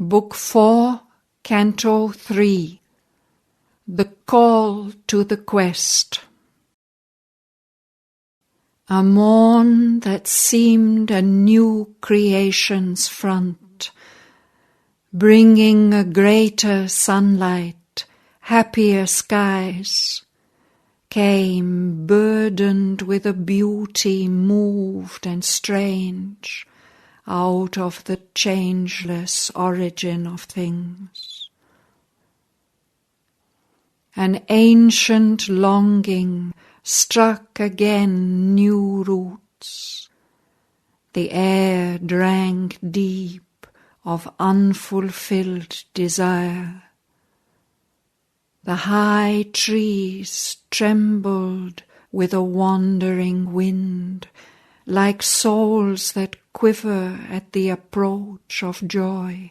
Book 4, Canto 3. The Call to the Quest. A morn that seemed a new creation's front, bringing a greater sunlight, happier skies, came burdened with a beauty moved and strange, out of the changeless origin of things. An ancient longing struck again new roots. The air drank deep of unfulfilled desire. The high trees trembled with a wandering wind, like souls that quiver at the approach of joy.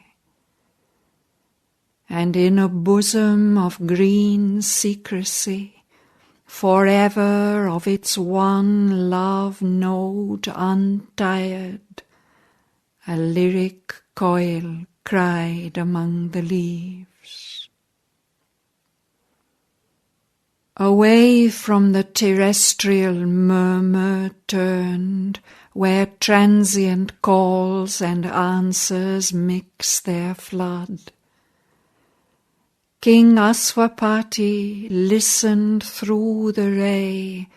And in a bosom of green secrecy, forever of its one love note untired, a lyric coil cried among the leaves. Away from the terrestrial murmur turned, where transient calls and answers mix their flood, King Aswapati listened through the ray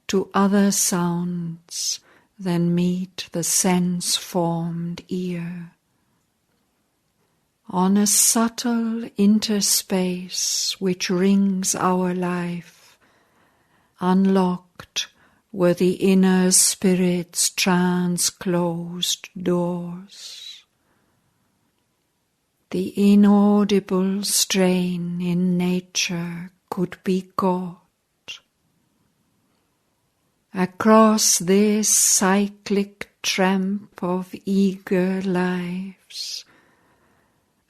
to other sounds than meet the sense-formed ear. On a subtle interspace which rings our life, unlocked were the inner spirit's trance-closed doors. The inaudible strain in nature could be caught. Across this cyclic tramp of eager lives,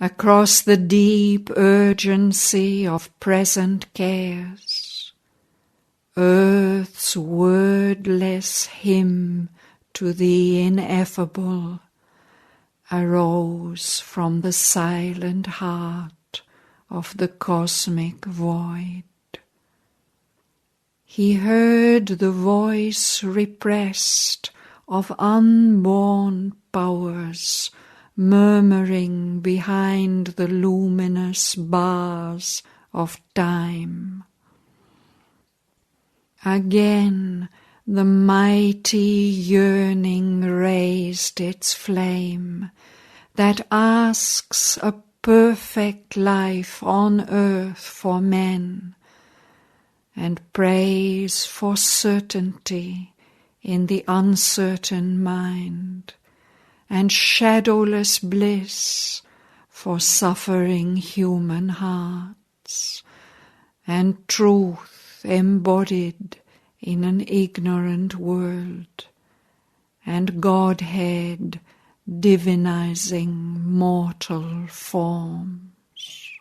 across the deep urgency of present cares, earth's wordless hymn to the ineffable arose from the silent heart of the cosmic void. He heard the voice repressed of unborn powers murmuring behind the luminous bars of time. Again the mighty yearning raised its flame that asks a perfect life on earth for men, and prays for certainty in the uncertain mind, and shadowless bliss for suffering human hearts, and truth embodied in an ignorant world, and godhead divinising mortal forms.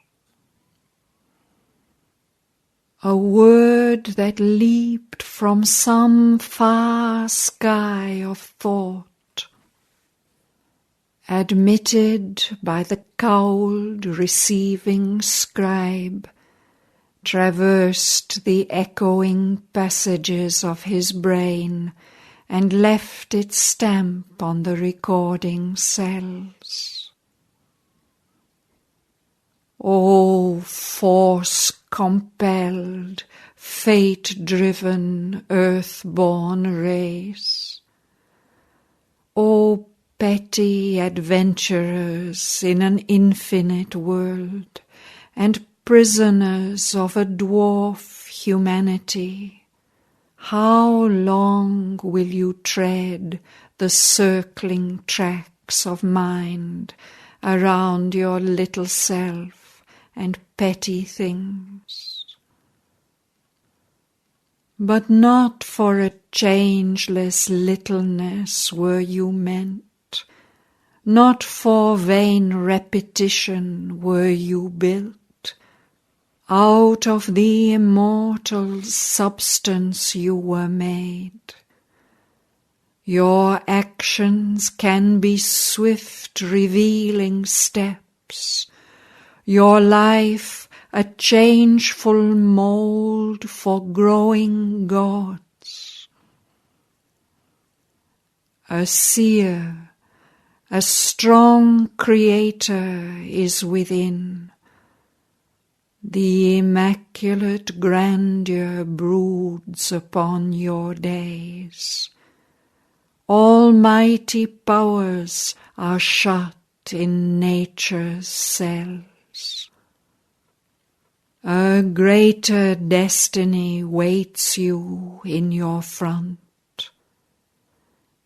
A word that leaped from some far sky of thought, admitted by the cowled receiving scribe, traversed the echoing passages of his brain and left its stamp on the recording cells. O force-compelled, fate-driven, earth-born race! O petty adventurers in an infinite world, and prisoners of a dwarf humanity, how long will you tread the circling tracks of mind around your little self and petty things? But not for a changeless littleness were you meant, not for vain repetition were you built. Out of the immortal substance you were made. Your actions can be swift revealing steps steps, your life a changeful mould for growing gods. A seer, a strong creator is within. The immaculate grandeur broods upon your days. Almighty powers are shut in nature's cells. A greater destiny waits you in your front.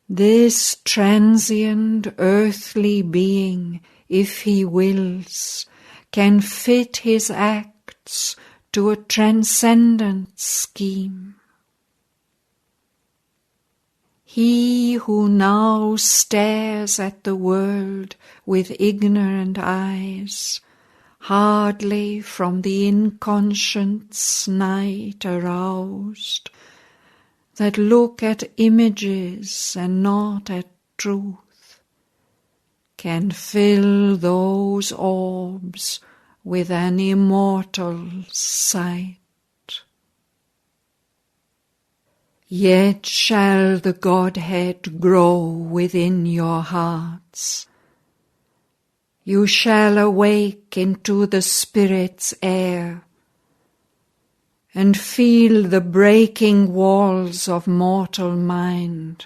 This transient earthly being, if he wills, can fit his acts to a transcendent scheme. He who now stares at the world with ignorant eyes, hardly from the inconscient's night aroused, that look at images and not at truth, can fill those orbs with an immortal sight. Yet shall the Godhead grow within your hearts. You shall awake into the Spirit's air, and feel the breaking walls of mortal mind,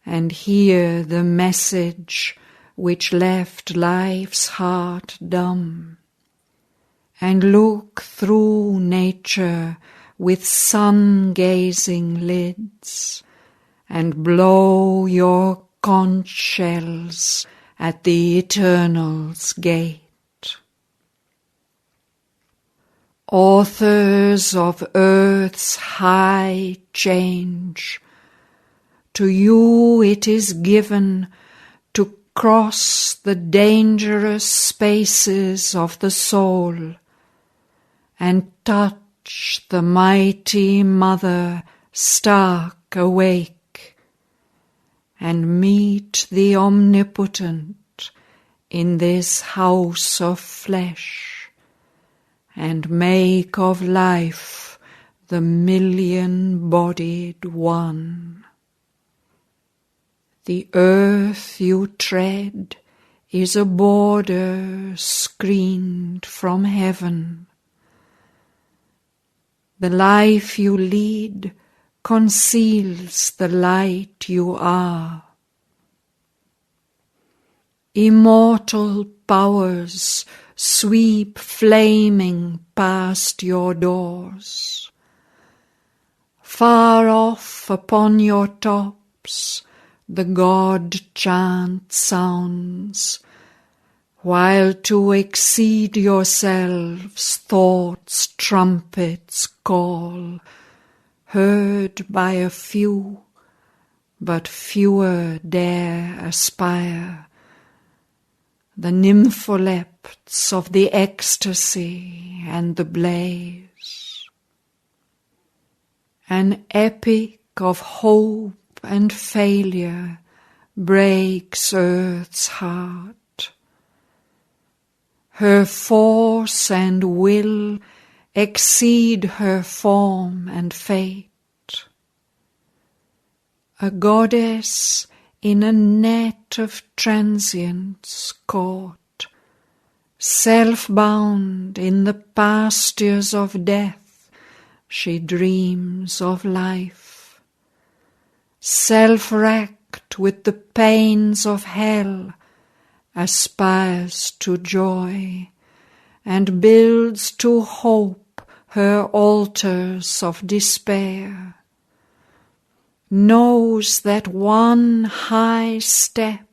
and hear the message which left life's heart dumb, and look through nature with sun-gazing lids, and blow your conch shells at the Eternal's gate. Authors of earth's high change, to you it is given to cross the dangerous spaces of the soul and touch the mighty Mother stark awake, and meet the Omnipotent in this house of flesh, and make of life the million-bodied one. The earth you tread is a border screened from heaven. The life you lead conceals the light you are. Immortal powers sweep flaming past your doors. Far off upon your tops the God chant sounds, while to exceed yourselves thoughts trumpets call, heard by a few, but fewer dare aspire. The nympholepts of the ecstasy and the blaze. An epic of hope and failure breaks earth's heart. Her force and will exceed her form and fate. A goddess in a net of transience caught, self-bound in the pastures of death, she dreams of life. Self-racked with the pains of hell, aspires to joy, and builds to hope her altars of despair. Knows that one high step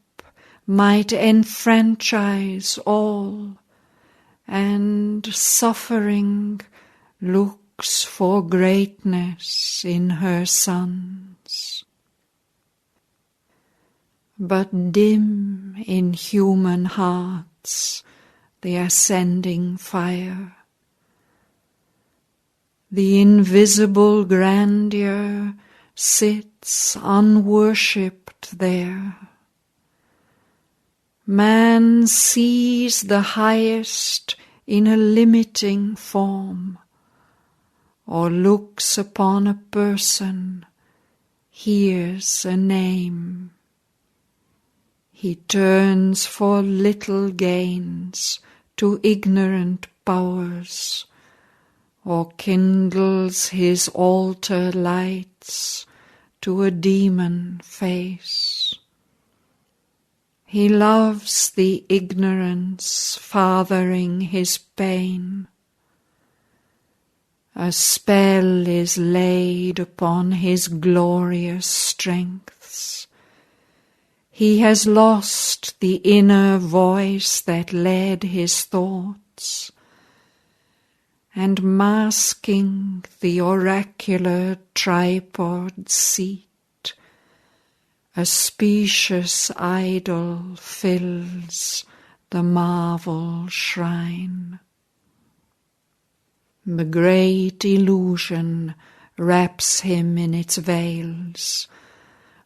might enfranchise all, and suffering looks for greatness in her sons. But dim in human hearts the ascending fire. The invisible grandeur sits unworshipped there. Man sees the highest in a limiting form, or looks upon a person, hears a name. He turns for little gains to ignorant powers, or kindles his altar lights to a demon face. He loves the ignorance fathering his pain. A spell is laid upon his glorious strengths. He has lost the inner voice that led his thoughts, and masking the oracular tripod seat, a specious idol fills the marble shrine. The great illusion wraps him in its veils.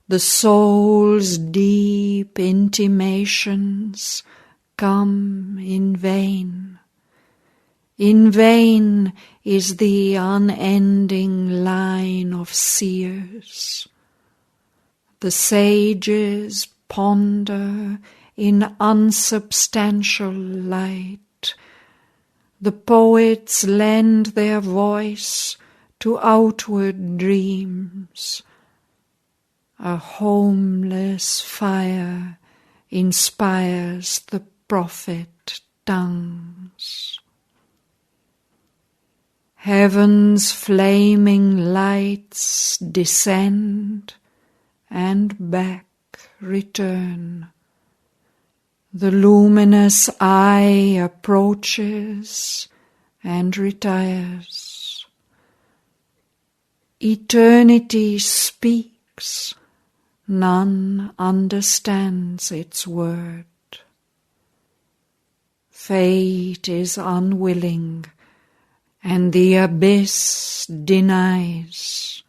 The soul's deep intimations come in vain. In vain is the unending line of seers. The sages ponder in unsubstantial light. The poets lend their voice to outward dreams. A homeless fire inspires the prophet tongues. Heaven's flaming lights descend and back return. The luminous eye approaches and retires. Eternity speaks, none understands its word. Fate is unwilling, and the abyss denies.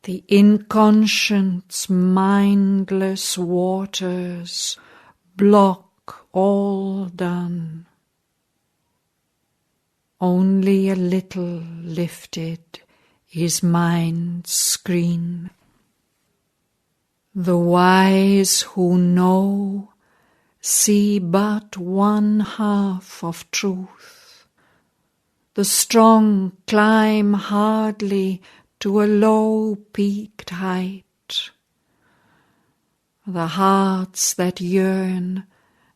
The inconscient's mindless waters block all done. Only a little lifted is mind's screen. The wise who know see but one half of truth. The strong climb hardly to a low-peaked height. The hearts that yearn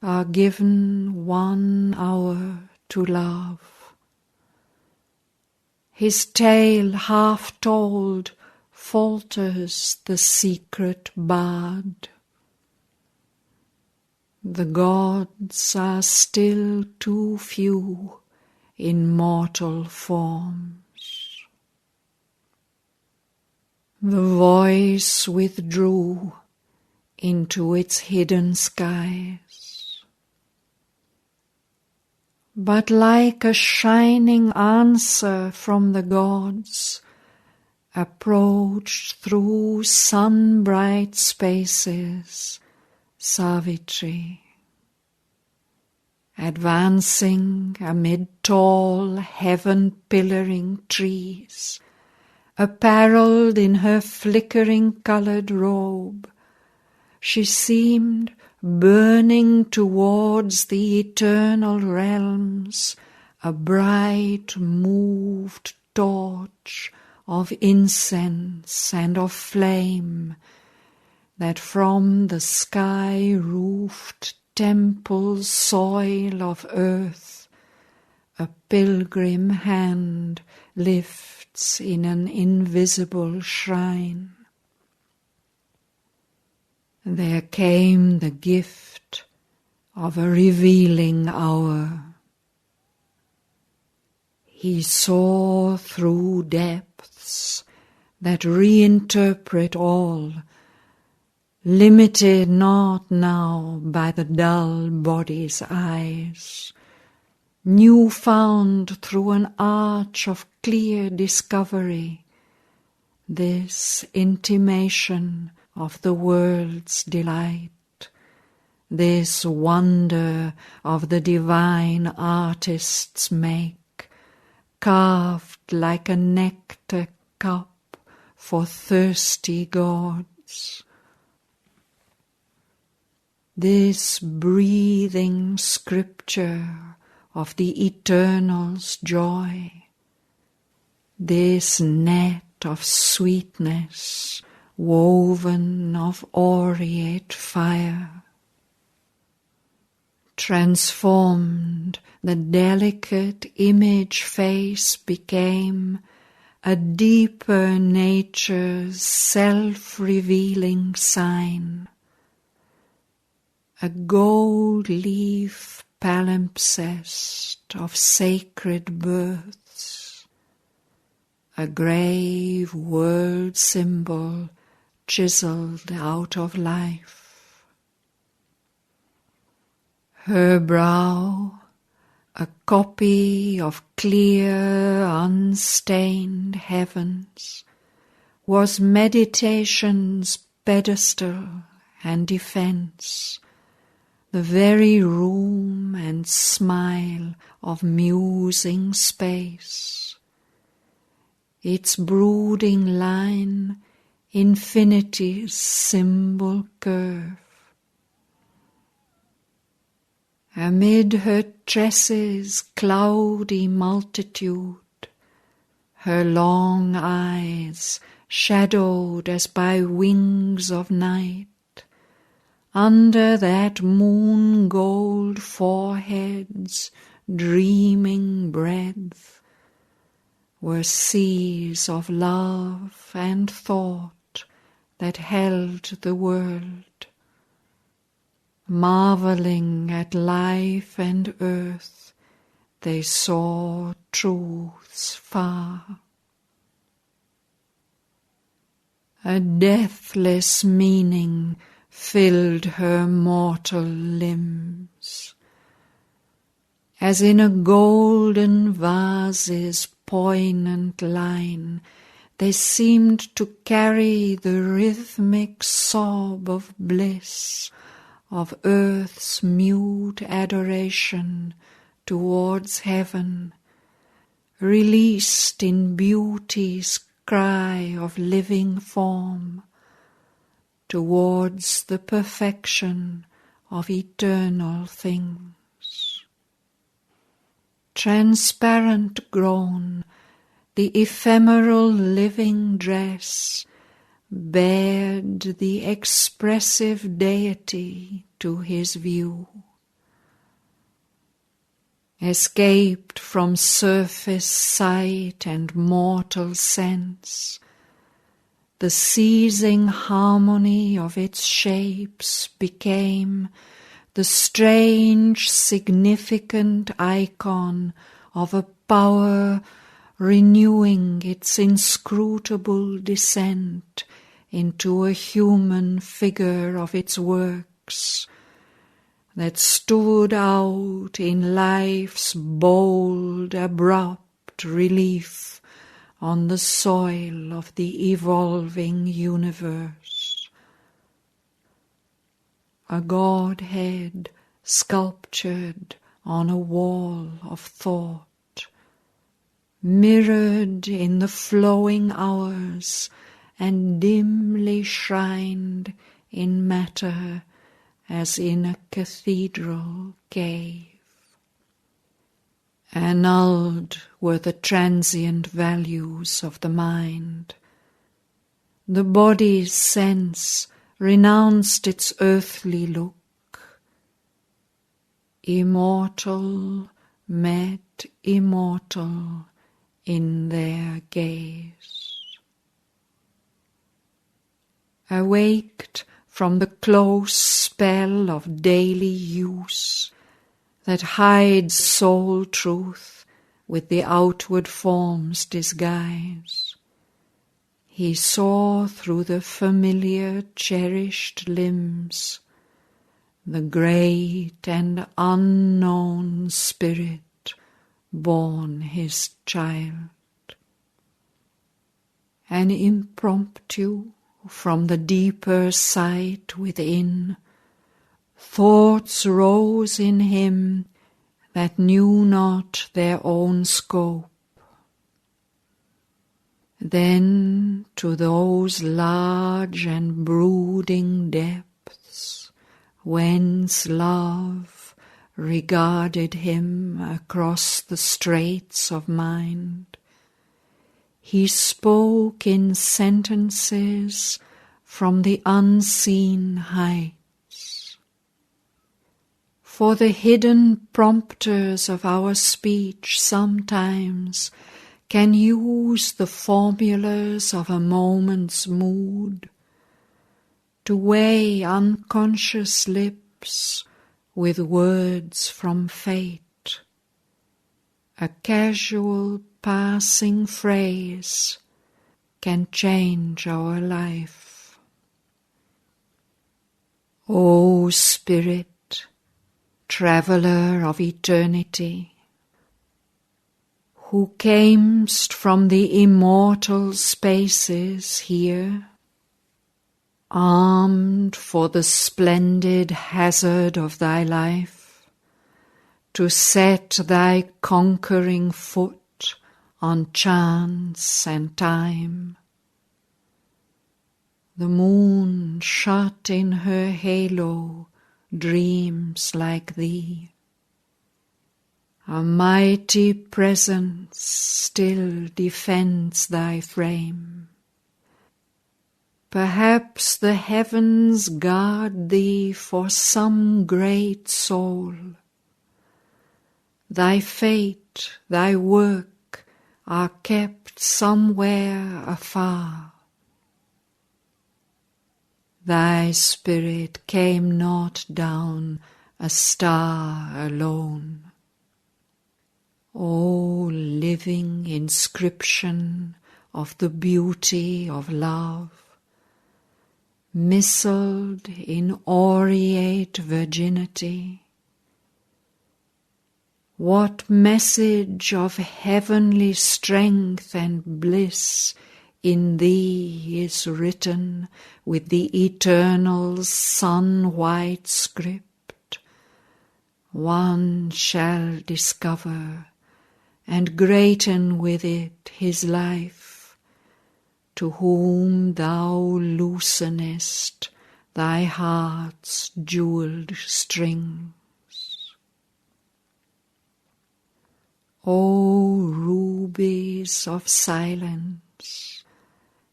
are given 1 hour to love. His tale half told falters the secret bard. The gods are still too few in mortal forms. The voice withdrew into its hidden skies. But like a shining answer from the gods, approached through sun-bright spaces Savitri, advancing amid tall heaven-pillaring trees, apparelled in her flickering-coloured robe. She seemed burning towards the eternal realms, a bright moved torch of incense and of flame, that from the sky-roofed temple soil of earth a pilgrim hand lifts in an invisible shrine. There came the gift of a revealing hour. He saw through depths that reinterpret all, limited not now by the dull body's eyes, new found through an arch of clear discovery, this intimation of the world's delight, this wonder of the divine artist's make, carved like a nectar cup for thirsty gods. This breathing scripture of the Eternal's joy, this net of sweetness woven of aureate fire, transformed, the delicate image face became a deeper nature's self-revealing sign, a gold leaf palimpsest of sacred births, a grave world symbol chiseled out of life. Her brow, a copy of clear, unstained heavens, was meditation's pedestal and defense, the very room and smile of musing space. Its brooding line, infinity's symbol curve. Amid her tresses' cloudy multitude, her long eyes shadowed as by wings of night, under that moon-gold forehead's dreaming breadth, were seas of love and thought that held the world. Marveling at life and earth, they saw truths far. A deathless meaning filled her mortal limbs, as in a golden vase's poignant line they seemed to carry the rhythmic sob of bliss, of earth's mute adoration towards heaven, released in beauty's cry of living form, towards the perfection of eternal things. Transparent grown, the ephemeral living dress bared the expressive deity to his view. Escaped from surface sight and mortal sense, the seizing harmony of its shapes became the strange, significant icon of a power renewing its inscrutable descent into a human figure of its works, that stood out in life's bold, abrupt relief on the soil of the evolving universe. A godhead sculptured on a wall of thought, mirrored in the flowing hours and dimly shrined in matter as in a cathedral cave. Annulled were the transient values of the mind. The body's sense renounced its earthly look. Immortal met immortal in their gaze. Awaked from the close spell of daily use that hides soul truth with the outward form's disguise, he saw through the familiar cherished limbs the great and unknown spirit born his child. An impromptu from the deeper sight within, Thoughts rose in him that knew not their own scope. Then to those large and brooding depths whence love regarded him across the straits of mind, he spoke in sentences from the unseen heights. For the hidden prompters of our speech sometimes can use the formulas of a moment's mood to weigh unconscious lips with words from fate. A casual passing phrase can change our life. O Spirit, traveller of eternity, who camest from the immortal spaces here, armed for the splendid hazard of thy life, to set thy conquering foot on chance and time. The moon shut in her halo dreams like thee. A mighty presence still defends thy frame. Perhaps the heavens guard thee for some great soul. Thy fate, thy work are kept somewhere afar. Thy spirit came not down a star alone. O living inscription of the beauty of love, mistled in aureate virginity, what message of heavenly strength and bliss in thee is written with the eternal sun-white script? One shall discover and greaten with it his life, to whom thou loosenest thy heart's jewelled strings. O rubies of silence,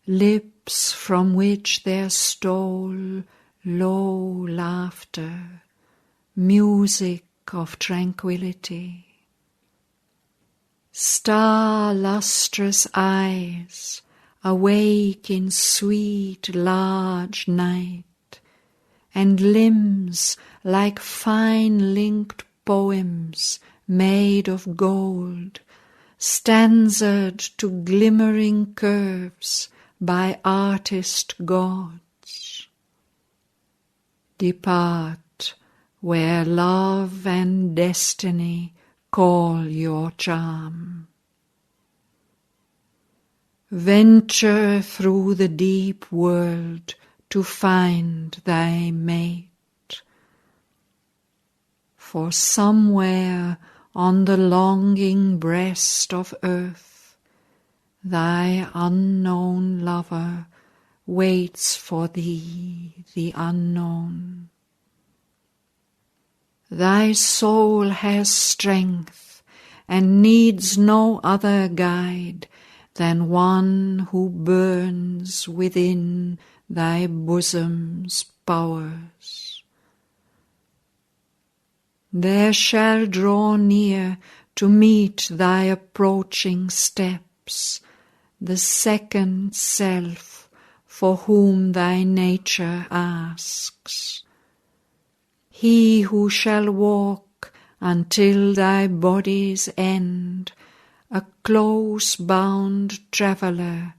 lips from which there stole low laughter, music of tranquility, star-lustrous eyes awake in sweet large night, and limbs like fine-linked poems made of gold, stanzaed to glimmering curves by artist gods. Depart where love and destiny call your charm. Venture through the deep world to find thy mate. For somewhere on the longing breast of earth, thy unknown lover waits for thee, the unknown. Thy soul has strength and needs no other guide than one who burns within thy bosom's powers. There shall draw near to meet thy approaching steps the second self for whom thy nature asks. He who shall walk until thy body's end, a close-bound traveller,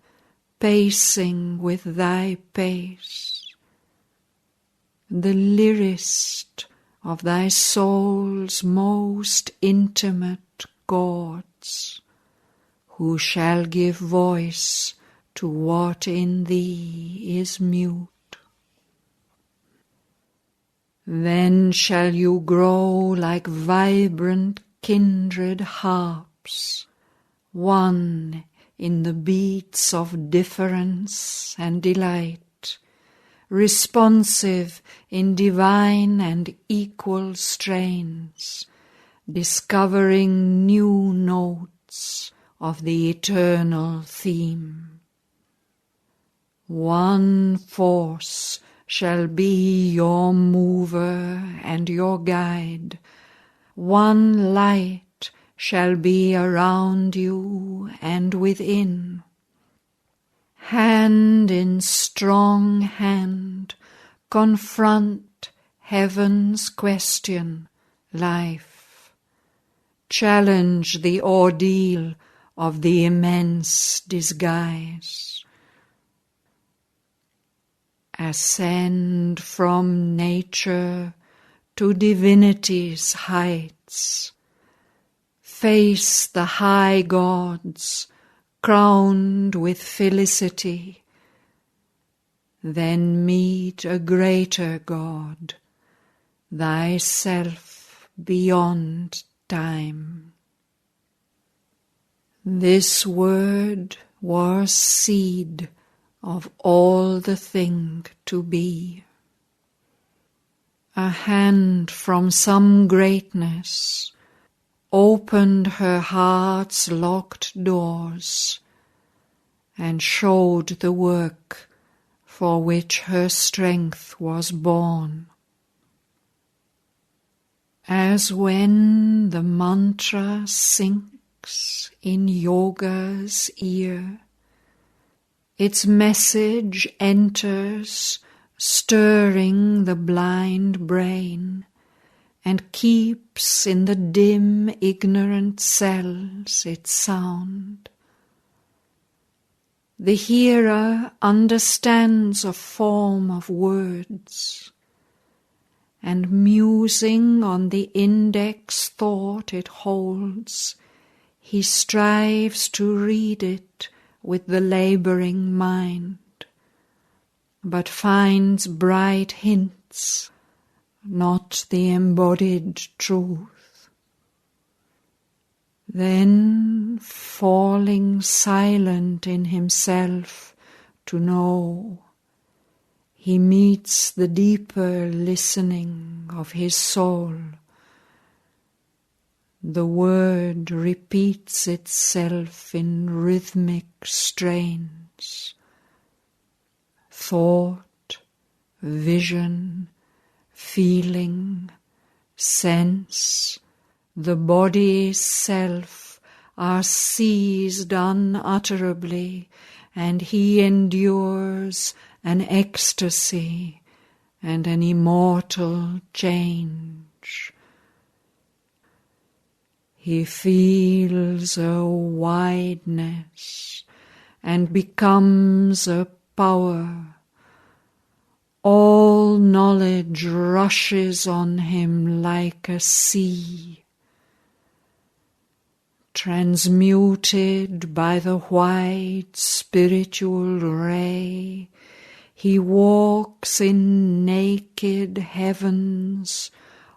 pacing with thy pace. The lyrist of thy soul's most intimate chords, who shall give voice to what in thee is mute. Then shall you grow like vibrant kindred harps, one in the beats of difference and delight, responsive in divine and equal strains, discovering new notes of the eternal theme. One force shall be your mover and your guide, one light shall be around you and within. Hand in strong hand, confront heaven's question, life. Challenge the ordeal of the immense disguise. Ascend from nature to divinity's heights. Face the high gods, crowned with felicity. Then meet a greater God, thyself beyond time. This word was seed of all the thing to be. A hand from some greatness opened her heart's locked doors and showed the work for which her strength was born. As when the mantra sinks in yoga's ear, its message enters, stirring the blind brain, and keeps in the dim, ignorant cells its sound. The hearer understands a form of words, and musing on the index thought it holds, he strives to read it with the labouring mind, but finds bright hints, not the embodied truth. Then, falling silent in himself to know, he meets the deeper listening of his soul. The word repeats itself in rhythmic strains. Thought, vision, feeling, sense, the body's self are seized unutterably, and he endures an ecstasy and an immortal change. He feels a wideness and becomes a power. All knowledge rushes on him like a sea. Transmuted by the white spiritual ray, he walks in naked heavens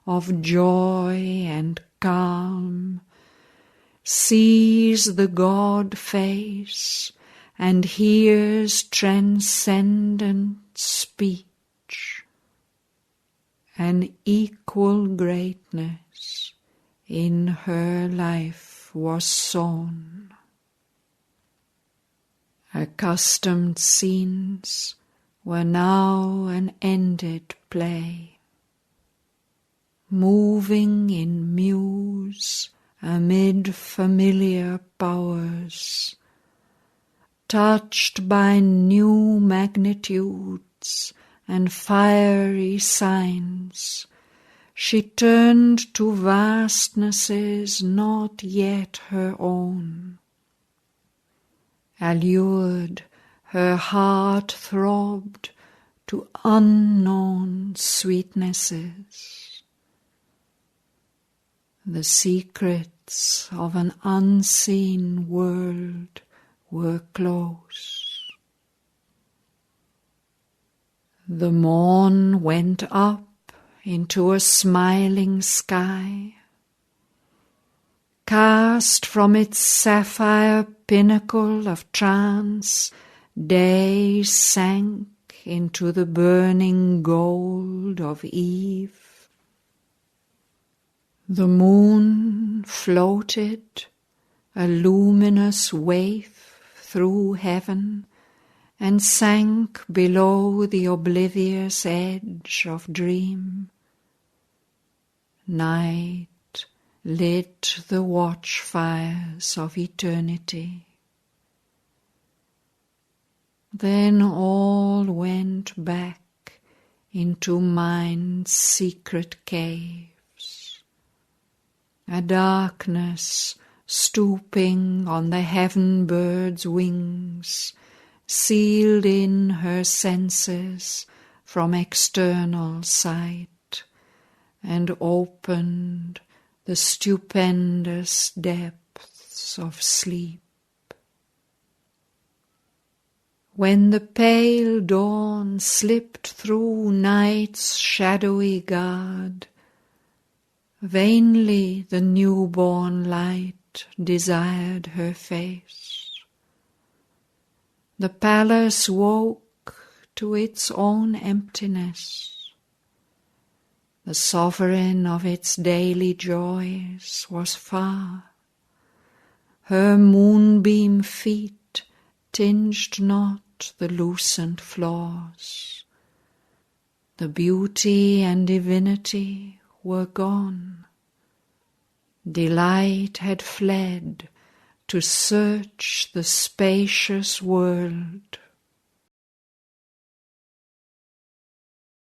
of joy and calm, sees the God face, and hears transcendent speech. An equal greatness in her life was sown. Accustomed scenes were now an ended play. Moving in muse amid familiar powers, touched by new magnitudes and fiery signs, she turned to vastnesses not yet her own. Allured, her heart throbbed to unknown sweetnesses. The secrets of an unseen world were close. The morn went up into a smiling sky. Cast from its sapphire pinnacle of trance, day sank into the burning gold of eve. The moon floated, a luminous waif, through heaven, and sank below the oblivious edge of dream. Night lit the watchfires of eternity. Then all went back into mind's secret caves. A darkness stooping on the heaven bird's wings sealed in her senses from external sight and opened the stupendous depths of sleep. When the pale dawn slipped through night's shadowy guard, vainly the newborn light desired her face. The palace woke to its own emptiness. The sovereign of its daily joys was far. Her moonbeam feet tinged not the lucent floors. The beauty and divinity were gone. Delight had fled to search the spacious world